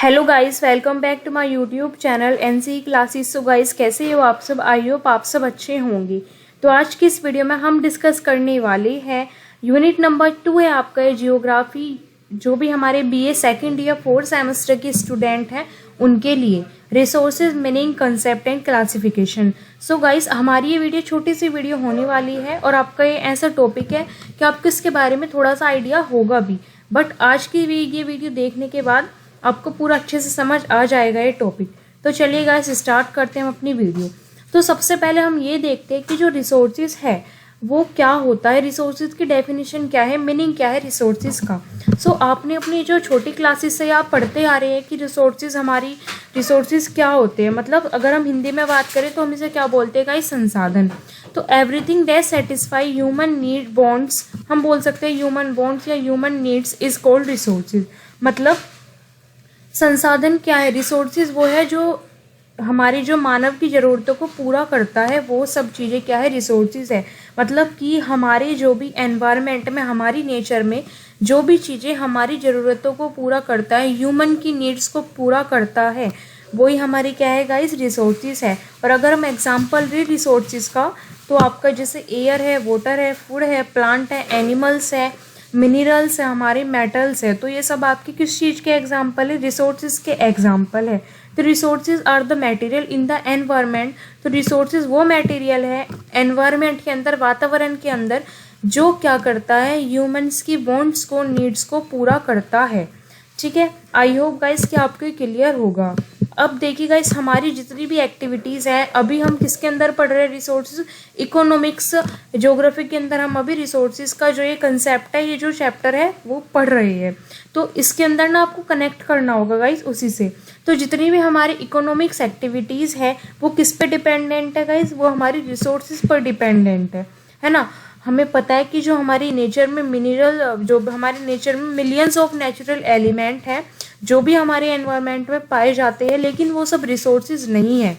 Hello guys, welcome back to my YouTube channel NC classes. So guys, कैसे हो आप सब? आई होप आप सब अच्छे होंगे। तो आज की इस वीडियो में हम डिस्कस करने वाले हैं यूनिट नंबर 2 है आपका ये जियोग्राफी। जो भी हमारे BA second year 4th semester के स्टूडेंट हैं उनके लिए resources, meaning, concept and classification. So guys, हमारी ये वीडियो छोटी सी वीडियो होने वाली है और आपका ये ऐसा टॉपिक है कि आपको इसके बारे में थोड़ा सा आइडिया होगा भी, बट आज की ये वीडियो देखने के बाद आपको पूरा अच्छे से समझ आ जाएगा ये टॉपिक। तो चलिए गाइस, स्टार्ट करते हैं हम अपनी वीडियो। तो सबसे पहले हम ये देखते हैं कि जो रिसोर्सेज है वो क्या होता है, रिसोर्सेज की डेफिनेशन क्या है, मीनिंग क्या है रिसोर्सेज का। सो आपने अपनी जो छोटी क्लासेस से आप पढ़ते आ रहे हैं कि रिसोर्सेज क्या होते हैं। मतलब अगर हम हिंदी में बात करें तो हम इसे क्या बोलते हैं गाइस? संसाधन। तो everything that satisfy human need bonds, हम बोल सकते हैं ह्यूमन बॉन्ड्स या human needs is called resources. मतलब संसाधन क्या है? रिसोर्सेज वो है जो हमारी जो मानव की ज़रूरतों को पूरा करता है, वो सब चीज़ें क्या है? रिसोर्सेज है। मतलब कि हमारे जो भी एनवायरनमेंट में, हमारी नेचर में जो भी चीज़ें हमारी ज़रूरतों को पूरा करता है, ह्यूमन की नीड्स को पूरा करता है, वही हमारी क्या है गाइस? रिसोर्सेज है। और अगर हम एग्जांपल लें रिसोर्सेज का, तो आपका जैसे एयर है, वाटर है, फूड है, प्लांट है, एनिमल्स है, मिनरल्स है, हमारे मेटल्स है। तो ये सब आपकी किस चीज़ के एग्जाम्पल है? रिसोर्सेज के एग्जाम्पल है। तो resources are the material in the environment. तो रिसोर्सेज वो मटेरियल है एनवायरनमेंट के अंदर, वातावरण के अंदर, जो क्या करता है? ह्यूमंस की वांट्स को, नीड्स को पूरा करता है। ठीक है, आई होप गाइस कि आपको ये क्लियर होगा। अब देखिए गाइस, हमारी जितनी भी एक्टिविटीज़ हैं, अभी हम किसके अंदर पढ़ रहे हैं? रिसोर्सेज, इकोनॉमिक्स, ज्योग्राफी के अंदर हम अभी रिसोर्सेज का जो ये कंसेप्ट है, ये जो चैप्टर है वो पढ़ रहे हैं। तो इसके अंदर ना आपको कनेक्ट करना होगा गाइस उसी से। तो जितनी भी हमारी इकोनॉमिक्स एक्टिविटीज़ है वो किस पे डिपेंडेंट है गाइस? वो हमारी रिसोर्सेज पर डिपेंडेंट है ना। हमें पता है कि जो हमारी नेचर में जो हमारे नेचर में मिलियंस ऑफ नेचुरल एलिमेंट हैं जो भी हमारे एनवायरनमेंट में पाए जाते हैं, लेकिन वो सब रिसोर्सेज नहीं है।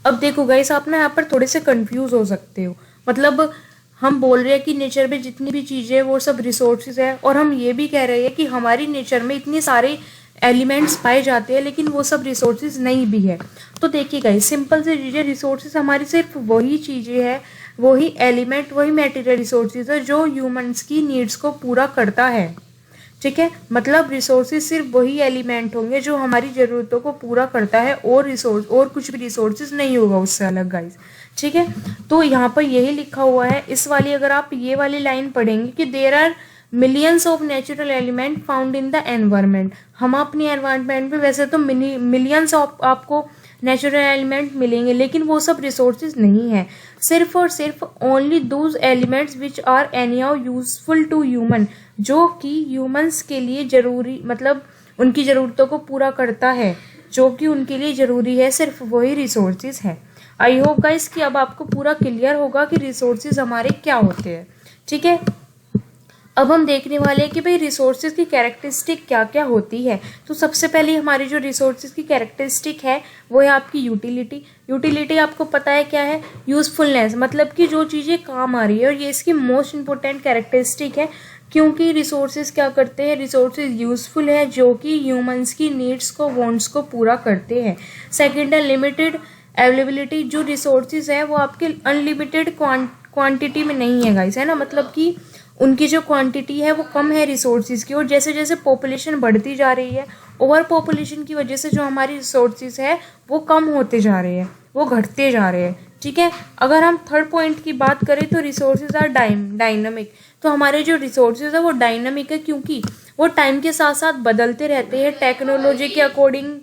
अब देखो गाइस, आप ना यहाँ पर थोड़े से कंफ्यूज हो सकते हो। मतलब हम बोल रहे हैं कि नेचर में जितनी भी चीज़ें वो सब रिसोर्सेज है, और हम ये भी कह रहे हैं कि हमारी नेचर में इतने सारे एलिमेंट्स पाए जाते हैं लेकिन वो सब रिसोर्सेज नहीं भी है। तो देखिए गाइस, सिंपल से चीज़ें, रिसोर्सेज हमारी सिर्फ वही चीज़ें हैं, वही एलिमेंट, वही मटेरियल रिसोर्सेज है जो ह्यूमंस की नीड्स को पूरा करता है। ठीक है, मतलब रिसोर्सेज सिर्फ वही एलिमेंट होंगे जो हमारी ज़रूरतों को पूरा करता है, और कुछ भी रिसोर्सेज नहीं होगा उससे अलग गाइस। ठीक है, तो यहाँ पर यही लिखा हुआ है। इस वाली अगर आप ये वाली लाइन पढ़ेंगे कि there are millions of natural element found in the environment. हम अपनी एनवायरनमेंट में वैसे तो मिलियंस ऑफ आपको नेचुरल एलिमेंट मिलेंगे, लेकिन वो सब रिसोर्सेज नहीं है। सिर्फ और सिर्फ only those elements which are anyhow useful to human, जो कि ह्यूमंस के लिए जरूरी, मतलब उनकी ज़रूरतों को पूरा करता है, जो कि उनके लिए ज़रूरी है, सिर्फ वही रिसोर्सेज है। आई होप गाइस कि अब आपको पूरा क्लियर होगा कि रिसोर्सेज हमारे क्या होते हैं। ठीक है, अब हम देखने वाले हैं कि भाई रिसोर्सेज की कैरेक्टरिस्टिक क्या क्या होती है। तो सबसे पहले हमारी जो रिसोर्सेज की कैरेक्टरिस्टिक है वो है आपकी यूटिलिटी। यूटिलिटी आपको पता है क्या है? यूजफुलनेस, मतलब कि जो चीज़ें काम आ रही है, और ये इसकी मोस्ट इंपॉर्टेंट कैरेक्टरिस्टिक है, क्योंकि रिसोर्सेज क्या करते हैं? रिसोर्सेज यूजफुल है, जो कि ह्यूमंस की नीड्स को, वांट्स को पूरा करते हैं। सेकेंड है लिमिटेड अवेलेबिलिटी। जो रिसोर्सेज है वो आपके अनलिमिटेड क्वांटिटी में नहीं है गाइस, है ना। मतलब कि उनकी जो क्वांटिटी है वो कम है रिसोर्सेज की, और जैसे जैसे पॉपुलेशन बढ़ती जा रही है, ओवर पॉपुलेशन की वजह से जो हमारी रिसोर्सेज है वो कम होते जा रहे हैं, वो घटते जा रहे हैं। ठीक है, अगर हम थर्ड पॉइंट की बात करें तो रिसोर्सेज आर डायनामिक। तो हमारे जो रिसोर्सेज है वो डायनामिक है, क्योंकि वो टाइम के साथ साथ बदलते रहते हैं, टेक्नोलॉजी के अकॉर्डिंग,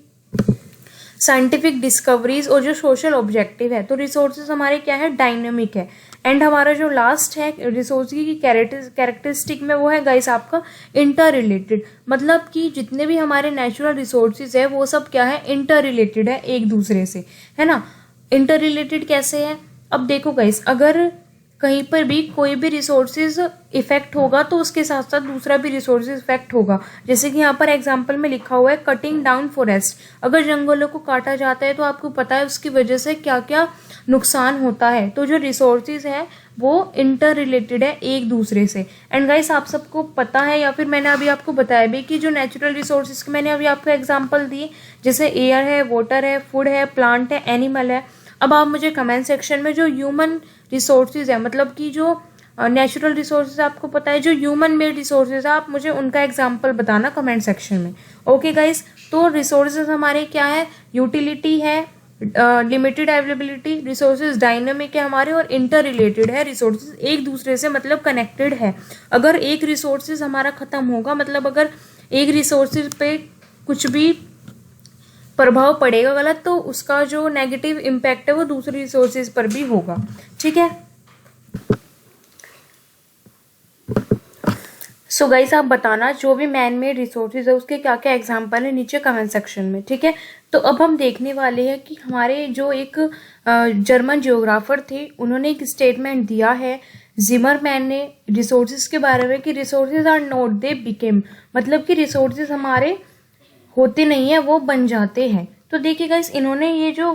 साइंटिफिक डिस्कवरीज और जो सोशल ऑब्जेक्टिव है। तो रिसोर्सेज हमारे क्या है? डायनामिक है। एंड हमारा जो लास्ट है रिसोर्स की कैरेक्टरिस्टिक में, वो है गाइस आपका इंटर रिलेटेड। मतलब कि जितने भी हमारे नेचुरल रिसोर्सेज है वो सब क्या है? इंटर रिलेटेड है एक दूसरे से, है ना। इंटर रिलेटेड कैसे है? अब देखो गाइस, अगर कहीं पर भी कोई भी रिसोर्सेज इफेक्ट होगा तो उसके साथ साथ दूसरा भी रिसोर्सेज इफेक्ट होगा। जैसे कि यहाँ पर एग्जांपल में लिखा हुआ है कटिंग डाउन फॉरेस्ट। अगर जंगलों को काटा जाता है तो आपको पता है उसकी वजह से क्या क्या नुकसान होता है। तो जो रिसोर्सेज है वो इंटर रिलेटेड है एक दूसरे से। एंड गाइस आप सबको पता है या फिर मैंने अभी आपको बताया भी कि जो नेचुरल रिसोर्सेज के मैंने अभी आपको एग्जांपल दिए, जैसे एयर है, वाटर है, फूड है, प्लांट है, एनिमल है। अब आप मुझे कमेंट सेक्शन में जो ह्यूमन रिसोर्सेज है, मतलब कि जो नेचुरल रिसोर्सेज आपको पता है, जो ह्यूमन मेड रिसोर्सेज है, आप मुझे उनका एग्जांपल बताना कमेंट सेक्शन में। ओके गाइस, तो रिसोर्सेज हमारे क्या है, यूटिलिटी है, लिमिटेड अवेलेबिलिटी, रिसोर्सेज डायनामिक है हमारे, और इंटर रिलेटेड है। रिसोर्सेज एक दूसरे से मतलब कनेक्टेड है। अगर एक रिसोर्सेज हमारा खत्म होगा, मतलब अगर एक रिसोर्सेज पे कुछ भी प्रभाव पड़ेगा गलत, तो उसका जो नेगेटिव इम्पैक्ट है वो दूसरे रिसोर्सेज पर भी होगा। ठीक है, सो गाइस आप बताना जो भी मैन मेड रिसोर्सेज है उसके क्या क्या एग्जांपल है नीचे कमेंट सेक्शन में। ठीक है, तो अब हम देखने वाले हैं कि हमारे जो एक जर्मन जियोग्राफर थे, उन्होंने एक स्टेटमेंट दिया है जिमरमैन ने रिसोर्सेज के बारे में कि resources are not they became, मतलब कि रिसोर्सेज हमारे होते नहीं है, वो बन जाते हैं। तो देखिए गाइस, इन्होंने ये जो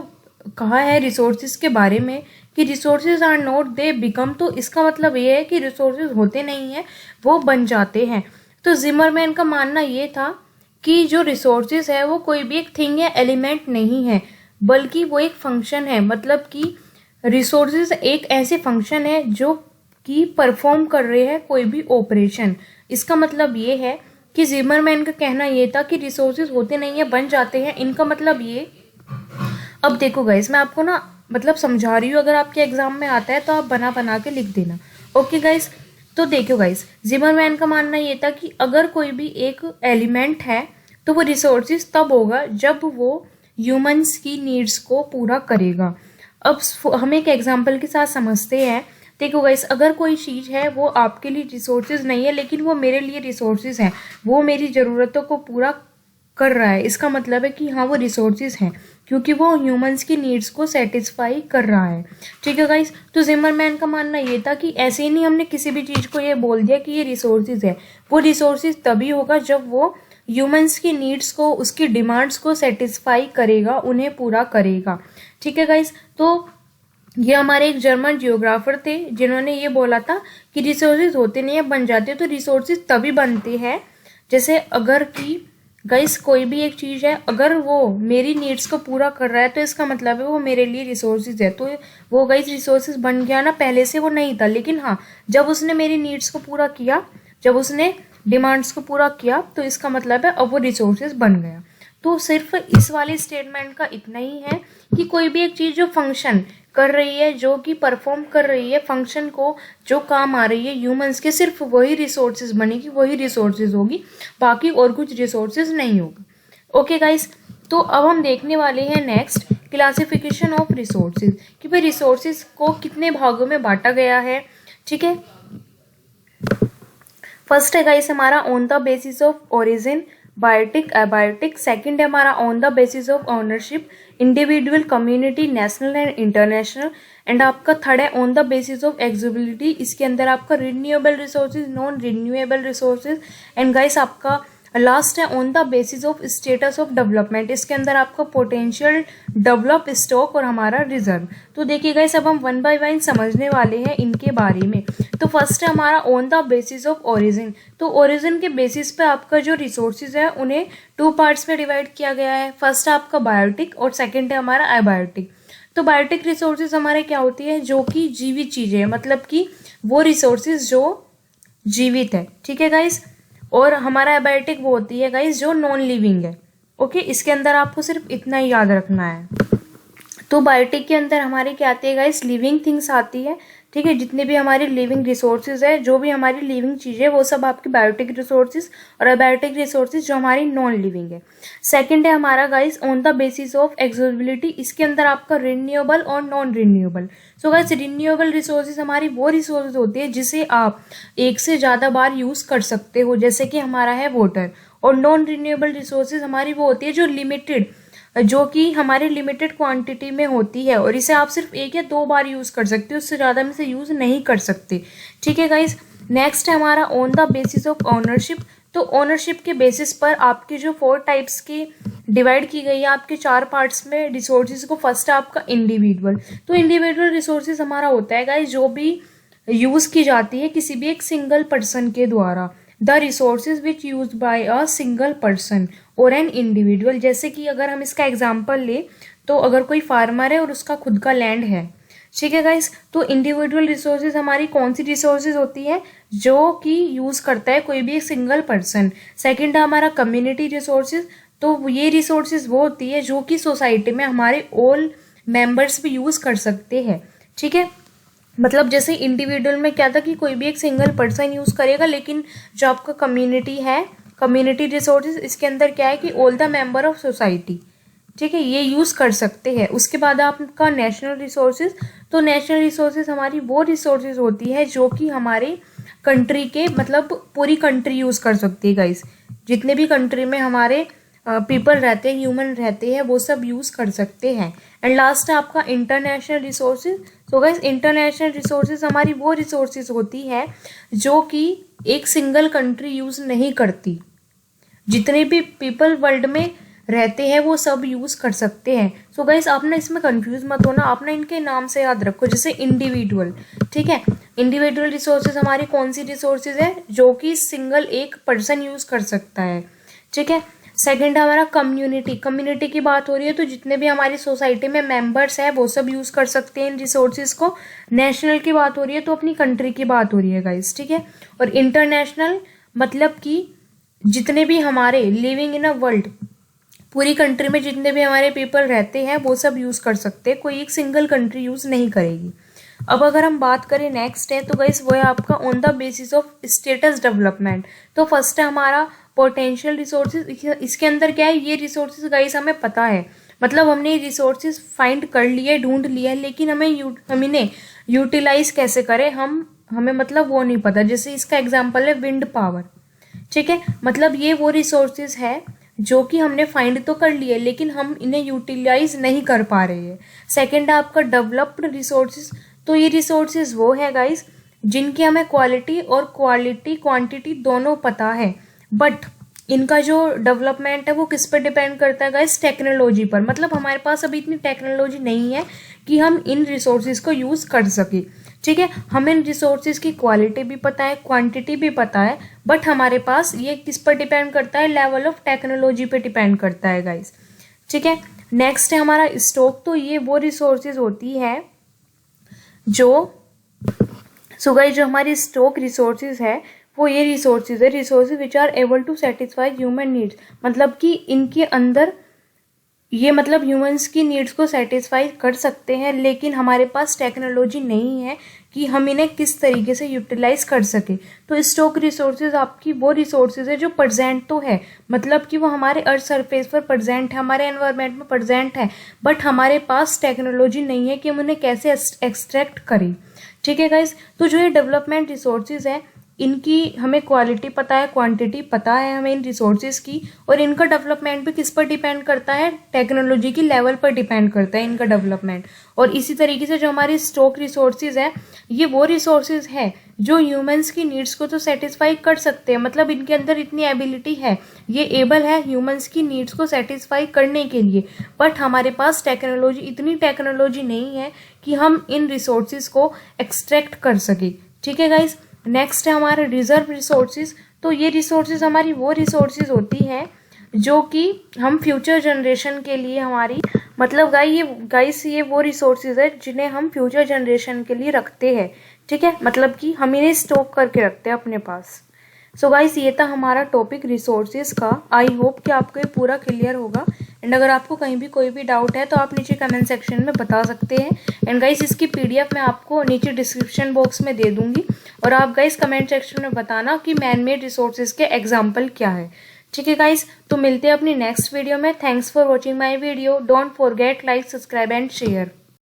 कहा है रिसोर्सेज के बारे में कि resources are not they become, तो इसका मतलब ये है कि रिसोर्सेज होते नहीं है, वो बन जाते हैं। तो जिमरमैन का मानना ये था कि जो रिसोर्सेज है वो कोई भी एक थिंग या एलिमेंट नहीं है, बल्कि वो एक फंक्शन है। मतलब कि रिसोर्सेज एक ऐसे फंक्शन है जो कि परफॉर्म कर रहे हैं कोई भी ऑपरेशन। इसका मतलब ये है कि जिमरमैन का कहना ये था कि रिसोर्सेज होते नहीं है, बन जाते हैं। इनका मतलब ये, अब देखो गाइस मैं आपको ना मतलब समझा रही हूँ, अगर आपके एग्जाम में आता है तो आप बना बना के लिख देना। ओके गाइस, तो देखो गाइस, जिमरमैन का मानना ये था कि अगर कोई भी एक एलिमेंट है तो वो रिसोर्सेज तब होगा जब वो ह्यूमंस की नीड्स को पूरा करेगा। अब हम एक एग्जाम्पल के साथ समझते हैं। देखो गाइस, अगर कोई चीज़ है वो आपके लिए रिसोर्सेज नहीं है लेकिन वो मेरे लिए रिसोर्सेज है, वो मेरी ज़रूरतों को पूरा कर रहा है, इसका मतलब है कि हाँ वो रिसोर्सेज हैं, क्योंकि वो ह्यूमंस की नीड्स को सेटिस्फाई कर रहा है। ठीक है गाइस, तो जिमरमैन का मानना ये था कि ऐसे ही नहीं हमने किसी भी चीज़ को ये बोल दिया कि ये रिसोर्सेज है, वो रिसोर्सेज तभी होगा जब वो ह्यूमंस की नीड्स को, उसकी डिमांड्स को सेटिस्फाई करेगा, उन्हें पूरा करेगा। ठीक है गाइस, तो ये हमारे एक जर्मन जियोग्राफर थे जिन्होंने ये बोला था कि रिसोर्सेज होते नहीं है, बन जाते। तो रिसोर्सेज तभी बनते हैं जैसे अगर कि गाइस कोई भी एक चीज़ है, अगर वो मेरी नीड्स को पूरा कर रहा है तो इसका मतलब है वो मेरे लिए रिसोर्सेज है। तो वो गाइस रिसोर्सेज बन गया ना, पहले से वो नहीं था, लेकिन हाँ जब उसने मेरी नीड्स को पूरा किया, जब उसने डिमांड्स को पूरा किया, तो इसका मतलब है अब वो रिसोर्सेज बन गया। तो सिर्फ इस वाले स्टेटमेंट का इतना ही है कि कोई भी एक चीज़ जो फंक्शन कर रही है, जो कि परफॉर्म कर रही है फंक्शन को, जो काम आ रही है ह्यूमंस के, सिर्फ वही रिसोर्सेज बनेगी, वही रिसोर्सेज होगी, बाकी और कुछ रिसोर्सेज नहीं होगा। ओके गाइस, तो अब हम देखने वाले हैं नेक्स्ट क्लासिफिकेशन ऑफ रिसोर्सेज, कि भाई रिसोर्सेज को कितने भागों में बांटा गया है। ठीक है, फर्स्ट है गाइस हमारा on the basis of origin, biotic, abiotic. Second है हमारा on the basis of ownership, individual, community, national and international. And आपका थर्ड है on the basis of accessibility, इसके अंदर आपका renewable resources, non renewable resources. And guys आपका last है on the basis of status of development, इसके अंदर आपका पोटेंशियल, डेवलप, स्टॉक और हमारा रिजर्व। तो देखिए गाइस अब हम वन बाय वन समझने वाले हैं इनके बारे में। तो फर्स्ट है हमारा on the basis of origin. तो ओरिजिन के बेसिस पे आपका जो रिसोर्सेज है उन्हें टू पार्ट्स में डिवाइड किया गया है। फर्स्ट है आपका बायोटिक और सेकेंड है हमारा एबायोटिक। तो बायोटिक रिसोर्सेज हमारे क्या होती है, जो कि जीवित चीजें है, मतलब कि वो रिसोर्सेज जो जीवित है। ठीक है गाइस, और हमारा एबायोटिक वो होती है गाइस जो नॉन लिविंग है। ओके, इसके अंदर आपको सिर्फ इतना ही याद रखना है। तो बायोटिक के अंदर हमारी क्या आती है गाइस, लिविंग थिंग्स आती है। ठीक है, जितने भी हमारी लिविंग रिसोर्सेज है, जो भी हमारी लिविंग चीजें, वो सब आपकी बायोटिक रिसोर्सेज, और एबायोटिक रिसोर्सेज जो हमारी नॉन लिविंग है। सेकंड है हमारा guys on the basis of accessibility, इसके अंदर आपका रिन्यूएबल और non renewable. So guys renewable resources हमारी वो रिसोर्सेज होती है जिसे आप एक से ज्यादा बार यूज कर सकते हो, जैसे कि हमारा है वाटर। और नॉन रिन्यूएबल रिसोर्सेज हमारी वो होती है जो लिमिटेड, जो कि हमारे लिमिटेड क्वांटिटी में होती है और इसे आप सिर्फ 1 या 2 बार यूज़ कर सकते हो, उससे ज़्यादा में से यूज़ नहीं कर सकते। ठीक है गाइज, नेक्स्ट है हमारा on the basis of ownership. तो ओनरशिप के बेसिस पर आपके जो 4 टाइप्स की डिवाइड की गई है आपके 4 पार्ट्स में रिसोर्सेज को। फर्स्ट है आपका इंडिविजुअल। तो इंडिविजुअल रिसोर्सेज हमारा होता है गाइज जो भी यूज़ की जाती है किसी भी एक सिंगल पर्सन के द्वारा। The resources which use by a single person और एन इंडिविजुअल। जैसे कि अगर हम इसका एग्जांपल ले तो अगर कोई फार्मर है और उसका खुद का लैंड है, ठीक है गाइस, तो इंडिविजुअल रिसोर्सेज हमारी कौन सी रिसोर्सेज होती है जो कि यूज करता है कोई भी एक सिंगल पर्सन। सेकंड है हमारा कम्युनिटी रिसोर्सेज। तो ये रिसोर्सेज वो होती है जो कि सोसाइटी में हमारे ऑल मेंबर्स भी यूज कर सकते हैं। ठीक है, मतलब जैसे इंडिविजुअल में क्या था कि कोई भी एक सिंगल पर्सन यूज करेगा, लेकिन जो आपका कम्युनिटी है, कम्युनिटी रिसोर्सेज, इसके अंदर क्या है कि all the member of society, ठीक है, ये यूज कर सकते हैं। उसके बाद आपका नेशनल रिसोर्सेज। तो नेशनल रिसोर्सेज हमारी वो रिसोर्सेज होती है जो कि हमारे कंट्री के, मतलब पूरी कंट्री यूज कर सकती है गाइस। जितने भी कंट्री में हमारे पीपल रहते हैं, ह्यूमन रहते हैं, वो सब यूज कर सकते हैं। एंड लास्ट है आपका इंटरनेशनल रिसोर्सेज। तो गाइस इंटरनेशनल रिसोर्सेज हमारी वो रिसोर्सेज होती है जो कि एक सिंगल कंट्री यूज नहीं करती। जितने भी पीपल वर्ल्ड में रहते हैं वो सब यूज कर सकते हैं। सो गाइस आप ना इसमें कंफ्यूज मत होना, आप ना इनके नाम से याद रखो। जैसे इंडिविजुअल, ठीक है, इंडिविजुअल रिसोर्सेज हमारी कौन सी रिसोर्सेज है जो कि सिंगल एक पर्सन यूज कर सकता है। ठीक है, सेकंड हमारा कम्युनिटी। कम्युनिटी की बात हो रही है तो जितने भी हमारी सोसाइटी में मेंबर्स है वो सब यूज कर सकते हैं इन रिसोर्सेज को। नेशनल की बात हो रही है तो अपनी कंट्री की बात हो रही है गाइस, ठीक है। और इंटरनेशनल मतलब कि जितने भी हमारे लिविंग इन अ वर्ल्ड, पूरी कंट्री में जितने भी हमारे पीपल रहते हैं वो सब यूज कर सकते हैं, कोई एक सिंगल कंट्री यूज नहीं करेगी। अब अगर हम बात करें नेक्स्ट है तो गाइस वो है आपका on the basis of status development. तो फर्स्ट है हमारा पोटेंशियल रिसोर्सेज। इसके अंदर क्या है, ये रिसोर्सेज गाइस हमें पता है, मतलब हमने ये रिसोर्सेज फाइंड कर लिए, ढूंढ लिया, लेकिन हम इन्हें यूटिलाइज कैसे करें हमें मतलब वो नहीं पता। जैसे इसका एग्जांपल है विंड पावर, ठीक है, मतलब ये वो रिसोर्सेज है जो कि हमने फाइंड तो कर लिए लेकिन हम इन्हें यूटिलाइज नहीं कर पा रहे हैं। सेकेंड है आपका डेवलप्ड रिसोर्सेज। तो ये रिसोर्सेज वो है गाइस जिनकी हमें क्वालिटी और क्वांटिटी दोनों पता है, बट इनका जो डेवलपमेंट है वो किस पर डिपेंड करता है गाइस, टेक्नोलॉजी पर। मतलब हमारे पास अभी इतनी टेक्नोलॉजी नहीं है कि हम इन रिसोर्सेज को यूज कर सके। ठीक है, हमें इन रिसोर्सेज की क्वालिटी भी पता है, क्वांटिटी भी पता है, बट हमारे पास ये किस पर डिपेंड करता है, लेवल ऑफ टेक्नोलॉजी पे डिपेंड करता है गाइस। ठीक है, नेक्स्ट है हमारा स्टॉक। तो ये वो रिसोर्सेज होती है जो गाइस जो हमारी स्टॉक रिसोर्सेज है वो ये रिसोर्सेज है, resources which are able to satisfy human needs. मतलब कि इनके अंदर ये मतलब ह्यूमंस की नीड्स को सेटिस्फाई कर सकते हैं, लेकिन हमारे पास टेक्नोलॉजी नहीं है कि हम इन्हें किस तरीके से यूटिलाइज कर सके। तो स्टॉक रिसोर्सेज आपकी वो रिसोर्सेज है जो प्रेजेंट तो है, मतलब कि वो हमारे अर्थ सरफेस पर प्रेजेंट है, हमारे एनवायरनमेंट में प्रेजेंट है, बट हमारे पास टेक्नोलॉजी नहीं है कि हम उन्हें कैसे एक्सट्रैक्ट करें। ठीक है गाइज, तो जो ये डेवलपमेंट रिसोर्सेज है इनकी हमें क्वालिटी पता है, क्वांटिटी पता है हमें इन रिसोर्सेज की, और इनका डेवलपमेंट भी किस पर डिपेंड करता है, टेक्नोलॉजी की लेवल पर डिपेंड करता है इनका डेवलपमेंट। और इसी तरीके से जो हमारी स्टॉक रिसोर्सेज है ये वो रिसोर्सेज है जो ह्यूमंस की नीड्स को तो सेटिस्फाई कर सकते हैं, मतलब इनके अंदर इतनी एबिलिटी है, ये एबल है ह्यूमंस की नीड्स को सेटिस्फाई करने के लिए, बट हमारे पास टेक्नोलॉजी, इतनी टेक्नोलॉजी नहीं है कि हम इन रिसोर्सेज को एक्सट्रैक्ट कर सके। ठीक है गाइज, नेक्स्ट है हमारे रिजर्व रिसोर्सेज। तो ये रिसोर्सेज हमारी वो रिसोर्सेज होती हैं जो कि हम फ्यूचर जनरेशन के लिए हमारी, मतलब गाइस ये वो रिसोर्सेज है जिन्हें हम फ्यूचर जनरेशन के लिए रखते हैं। ठीक है, मतलब कि हम इन्हें स्टॉक करके रखते हैं अपने पास। सो गाइस ये था हमारा टॉपिक रिसोर्सेज का। आई होप कि आपको ये पूरा क्लियर होगा। एंड अगर आपको कहीं भी कोई भी डाउट है तो आप नीचे कमेंट सेक्शन में बता सकते हैं। एंड गाइस इसकी PDF मैं आपको नीचे डिस्क्रिप्शन बॉक्स में दे दूंगी, और आप गाइस कमेंट सेक्शन में बताना कि मैन मेड रिसोर्सेज के एग्जाम्पल क्या है। ठीक है गाइस, तो मिलते हैं अपनी नेक्स्ट वीडियो में। Thanks for watching my video. Don't forget like, subscribe and share.